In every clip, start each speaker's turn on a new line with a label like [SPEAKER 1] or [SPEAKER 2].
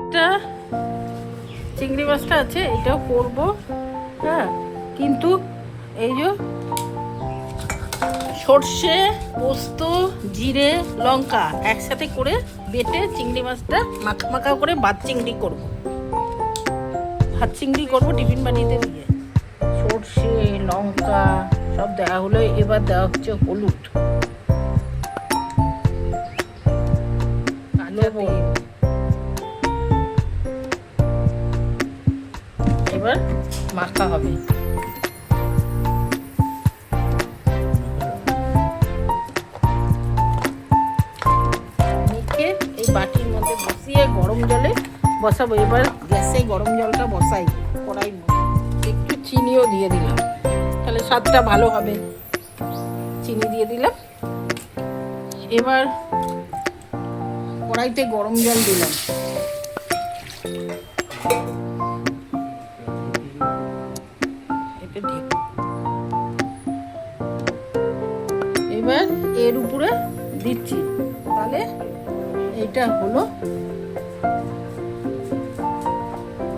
[SPEAKER 1] এটা চিংড়ি মাছটা আছে, এটাও করব। হ্যাঁ, কিন্তু এই যে সর্ষে, পোস্ত, জিরে, লঙ্কা একসাথে করে বেটে চিংড়ি মাছটা মাখা মাখা করে ভাত চিংড়ি করব। ভাত চিংড়ি করব টিফিন বানিয়ে দিয়ে। সর্ষে, লঙ্কা সব দেওয়া হলো, এবার দেওয়া হচ্ছে হলুদ, লবণ। এবার মাখা হবে। মেখে এই বাটির মধ্যে বসিয়ে গরম জলে বসাবো। এবার গ্যাসে গরম জলটা বসাই, কড়াই একটু চিনিও দিয়ে দিলাম, তাহলে স্বাদটা ভালো হবে। চিনি দিয়ে দিলাম। এবার কড়াইতে গরম জল দিলাম। এবার এর উপরে দিচ্ছি, তাহলে এইটা হলো।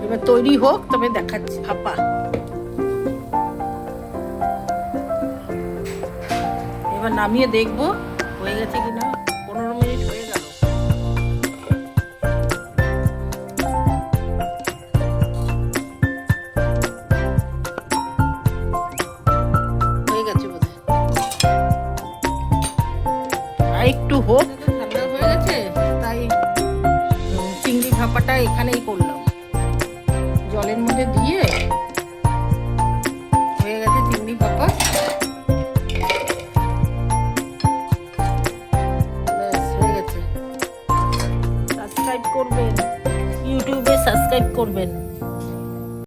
[SPEAKER 1] এবার তৈরি হোক, তবে দেখাচ্ছি। ভাপা এবার নামিয়ে দেখবো হয়ে গেছে কিনা। 15 মিনিট হয়ে গেল। হয়ে গেছে বোধহয়, আর একটু হোক। ঠান্ডা হয়ে গেছে, তাই চিংড়ি ভাপাটা এখানেই করলাম। জলের মধ্যে দিয়ে হয়ে গেছে চিংড়ি ভাপা। ব্যাস হয়ে গেছে। সাবস্ক্রাইব করবেন, ইউটিউবে সাবস্ক্রাইব করবেন।